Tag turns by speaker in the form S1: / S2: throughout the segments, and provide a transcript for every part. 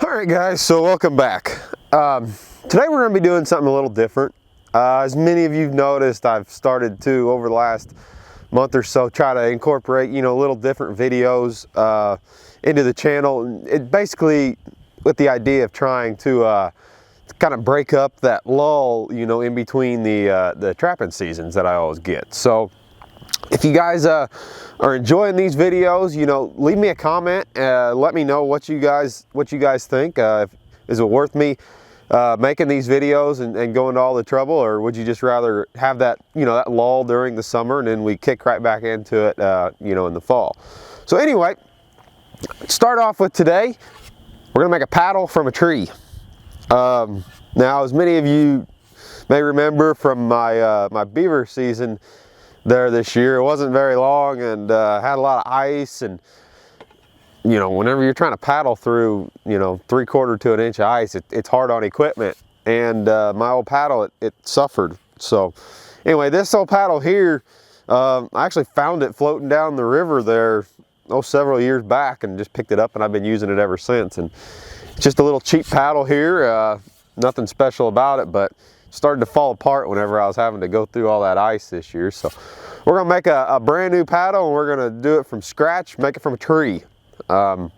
S1: Alright guys, so welcome back. Today we're going to be doing something a little different. As many of you've noticed, I've started to, over the last month or so, try to incorporate, little different videos into the channel. It basically with the idea of trying to kind of break up that lull, in between the trapping seasons that I always get. So if you guys are enjoying these videos, leave me a comment. Let me know what you guys think. Is it worth me making these videos and going to all the trouble, or would you just rather have that that lull during the summer and then we kick right back into it in the fall? So anyway, start off with today. We're gonna make a paddle from a tree. Now, as many of you may remember from my my beaver season there this year, it wasn't very long and had a lot of ice, and whenever you're trying to paddle through 3/4 to an inch of ice, it's hard on equipment, and my old paddle it suffered. So anyway, this old paddle here, I actually found it floating down the river there several years back and just picked it up, and I've been using it ever since. And it's just a little cheap paddle here, nothing special about it, but started to fall apart whenever I was having to go through all that ice this year. So we're gonna make a brand new paddle, and we're gonna do it from scratch, make it from a tree. I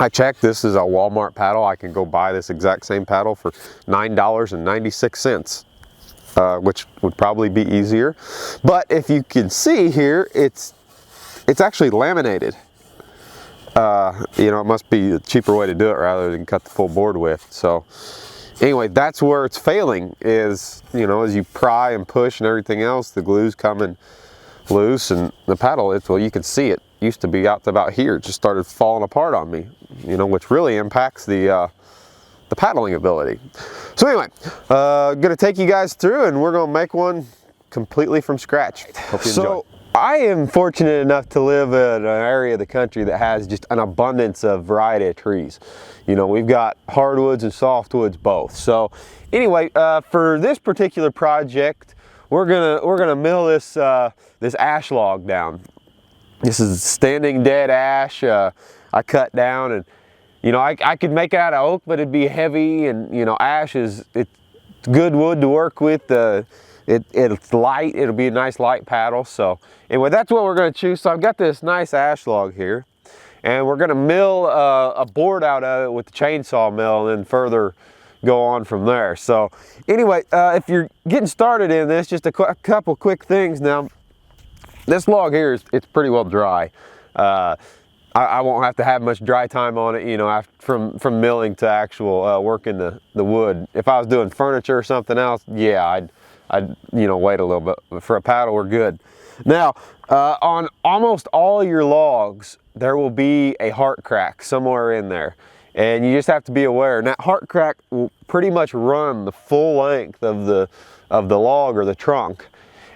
S1: checked, this is a Walmart paddle. I can go buy this exact same paddle for $9.96, which would probably be easier. But if you can see here, it's actually laminated. It must be a cheaper way to do it rather than cut the full board width. So anyway, that's where it's failing, is as you pry and push and everything else, the glue's coming loose, and the paddle, well, you can see it used to be out to about here. It just started falling apart on me, which really impacts the paddling ability. So anyway, gonna take you guys through, and we're gonna make one completely from scratch. Hope you enjoy. I am fortunate enough to live in an area of the country that has just an abundance of variety of trees. We've got hardwoods and softwoods both. So anyway, for this particular project, we're gonna mill this this ash log down. This is standing dead ash. I cut down, and I could make it out of oak, but it'd be heavy, and ash it's good wood to work with. It's light. It'll be a nice light paddle. So anyway, that's what we're going to choose. So I've got this nice ash log here, and we're going to mill a board out of it with the chainsaw mill, and then further go on from there. So anyway, if you're getting started in this, just a couple quick things. Now, this log here it's pretty well dry. I won't have to have much dry time on it, from milling to actual working the wood. If I was doing furniture or something else, yeah, I'd wait a little bit. But for a paddle, we're good. Now, on almost all your logs, there will be a heart crack somewhere in there, and you just have to be aware. And that heart crack will pretty much run the full length of the log or the trunk.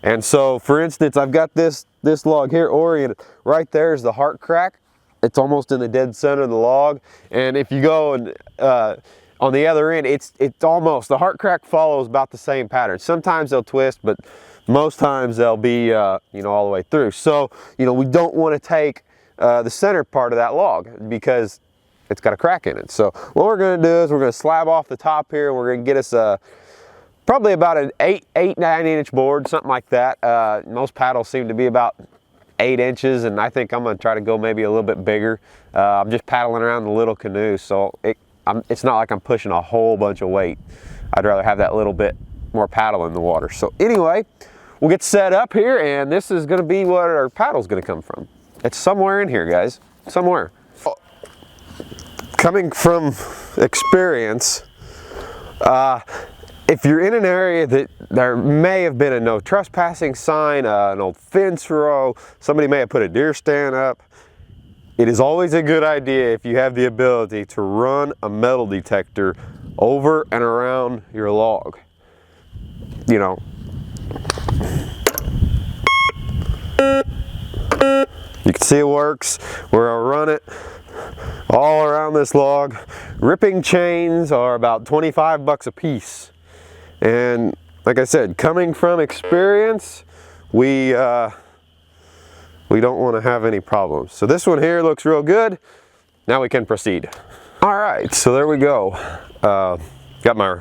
S1: And so, for instance, I've got this log here oriented. Right there is the heart crack. It's almost in the dead center of the log. And if you go and on the other end, it's almost, the heart crack follows about the same pattern. Sometimes they'll twist, but most times they'll be all the way through. So we don't want to take the center part of that log because it's got a crack in it. So what we're going to do is we're going to slab off the top here, and we're going to get us probably about an 9 inch board, something like that. Most paddles seem to be about 8 inches, and I think I'm going to try to go maybe a little bit bigger. I'm just paddling around the little canoe, so it's not like I'm pushing a whole bunch of weight. I'd rather have that little bit more paddle in the water. So anyway, we'll get set up here, and this is going to be what our paddle's going to come from. It's somewhere in here, guys, somewhere. Coming from experience, if you're in an area that there may have been a no trespassing sign, an old fence row, somebody may have put a deer stand up, it is always a good idea, if you have the ability, to run a metal detector over and around your log. You can see it works. We're gonna run it all around this log. Ripping chains are about 25 bucks a piece. And like I said, coming from experience, we don't want to have any problems. So this one here looks real good. Now we can proceed. All right, so there we go. Got my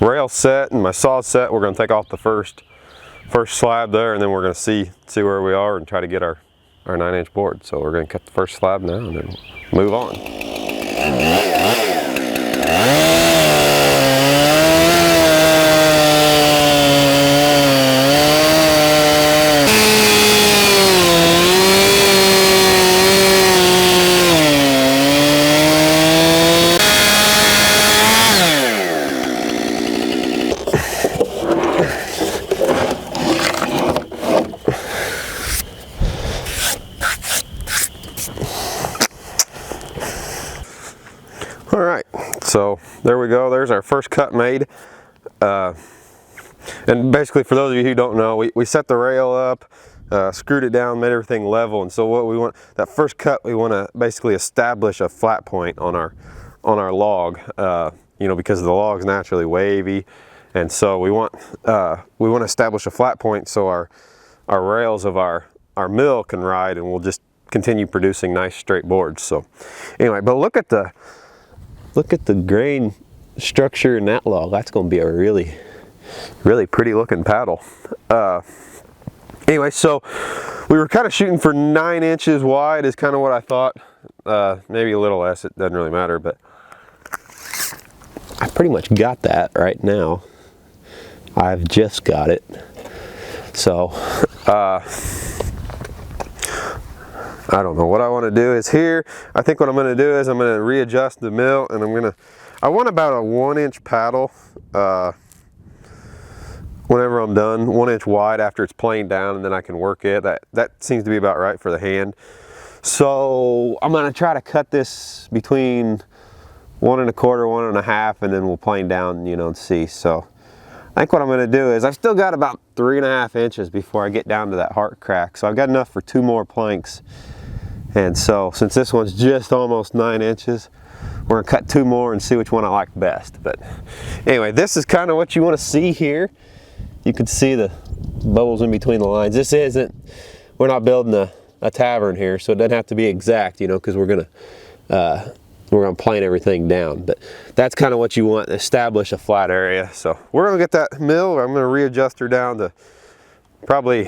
S1: rail set and my saw set. We're going to take off the first slab there, and then we're going to see where we are and try to get our 9-inch board. So we're going to cut the first slab now and then move on. All right, so there we go. There's our first cut made. And basically, for those of you who don't know, we set the rail up, screwed it down, made everything level. And so what we want, that first cut, we want to basically establish a flat point on our log, you know, because the log's naturally wavy. And so we want to establish a flat point so our rails of our mill can ride, and we'll just continue producing nice straight boards. So anyway, but look at the grain structure in that log. That's going to be a really pretty looking paddle. Anyway, so we were kind of shooting for 9 inches wide is kind of what I thought. Maybe a little less, it doesn't really matter, but I pretty much got that right now. I've just got it. So I don't know what I want to do is here. I think what I'm going to do is I'm going to readjust the mill, and I want about a 1-inch paddle whenever I'm done, 1 inch wide after it's planed down, and then I can work it. That seems to be about right for the hand. So I'm going to try to cut this between 1 1/4, 1 1/2, and then we'll plane down, you know, and see. So I think what I'm going to do is I've still got about 3 1/2 inches before I get down to that heart crack. So I've got enough for 2 more planks. And so since this one's just almost 9 inches, we're going to cut 2 more and see which one I like best. But anyway, this is kind of what you want to see here. You can see the bubbles in between the lines. This isn't, we're not building a tavern here, so it doesn't have to be exact, you know, because we're going to plane everything down. But that's kind of what you want, establish a flat area. So we're going to get that mill. I'm going to readjust her down to probably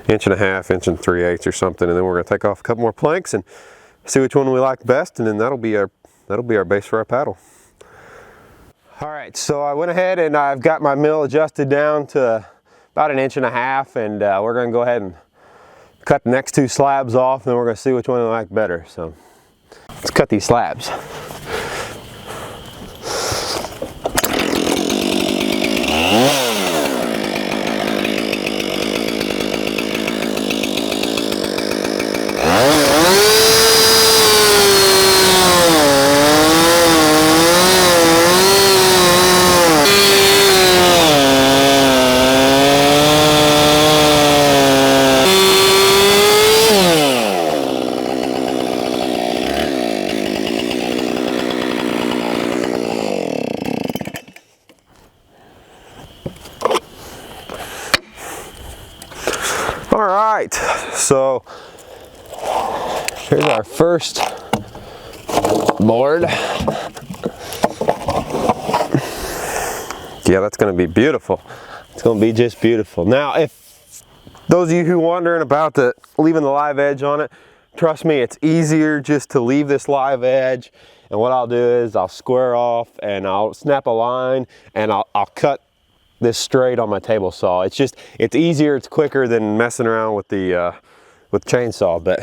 S1: 1 1/2 inches, 1 3/8 or something, and then we're going to take off a couple more planks and see which one we like best, and then that'll be our base for our paddle. All right, so I went ahead and I've got my mill adjusted down to about 1 1/2 inches, and we're going to go ahead and cut the next 2 slabs off, and then we're going to see which one we like better. So let's cut these slabs. All right, so here's our first board. Yeah, that's going to be beautiful. It's going to be just beautiful. Now, if those of you who are wondering about leaving the live edge on it, trust me, it's easier just to leave this live edge. And what I'll do is I'll square off and I'll snap a line, and I'll cut this straight on my table saw. It's easier, it's quicker than messing around with the chainsaw. But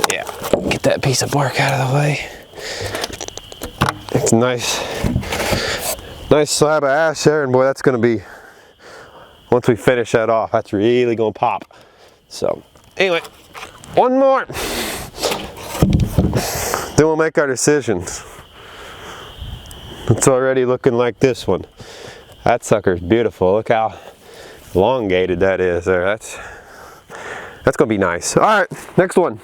S1: yeah, get that piece of bark out of the way. It's a nice slab of ash there, and boy, that's going to be, once we finish that off, that's really going to pop. So anyway, one more, then we'll make our decisions. It's already looking like this one. That sucker's beautiful. Look how elongated that is there. That's gonna be nice. All right, next one.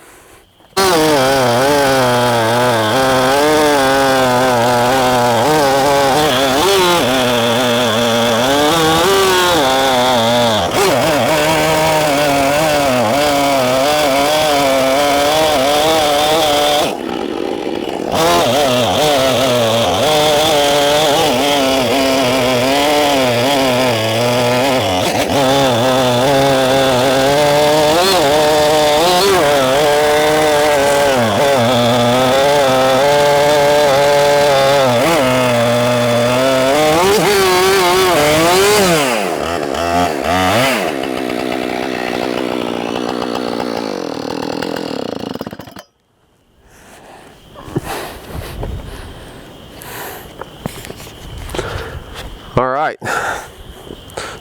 S1: All right,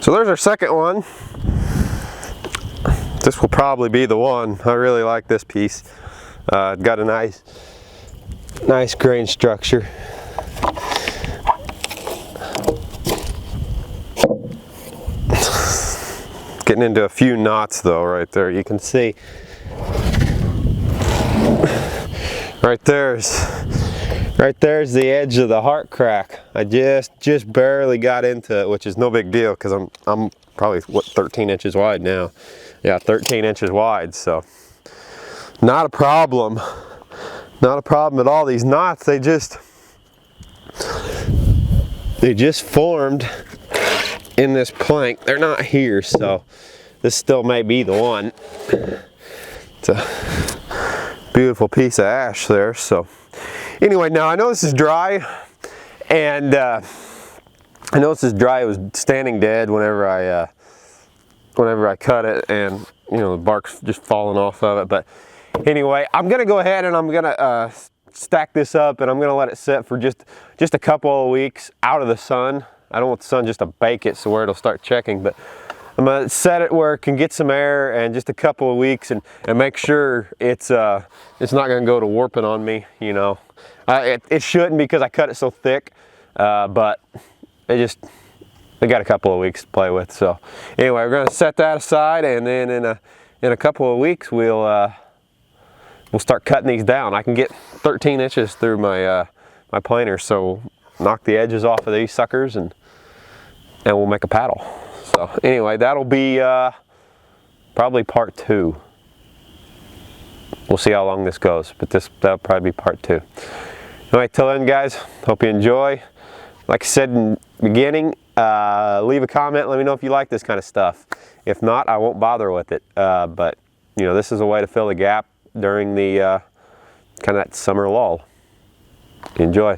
S1: so there's our second one. This will probably be the one. I really like this piece. Got a nice grain structure. Getting into a few knots though right there. You can see right there's the edge of the heart crack. I just barely got into it, which is no big deal because I'm probably what, 13 inches wide now. Yeah, 13 inches wide, so not a problem. Not a problem at all. These knots, they just formed in this plank. They're not here, so this still may be the one. It's a beautiful piece of ash there. So anyway, now I know this is dry, and I know this is dry. It was standing dead whenever I cut it, and you know, the bark's just falling off of it. But anyway, I'm gonna go ahead and I'm gonna stack this up, and I'm gonna let it sit for just a couple of weeks out of the sun. I don't want the sun just to bake it so where it'll start checking, but I'm gonna set it where it can get some air and just a couple of weeks, and make sure it's not gonna go to warping on me, you know. It shouldn't, because I cut it so thick, but I got a couple of weeks to play with. So anyway, we're gonna set that aside, and then in a couple of weeks we'll start cutting these down. I can get 13 inches through my my planer, so knock the edges off of these suckers, and we'll make a paddle. So anyway, that'll be probably part 2. We'll see how long this goes, but that'll probably be part 2. Anyway, till then guys, hope you enjoy. Like I said in the beginning, leave a comment, let me know if you like this kind of stuff. If not, I won't bother with it. But you know, this is a way to fill the gap during the kind of that summer lull. Enjoy.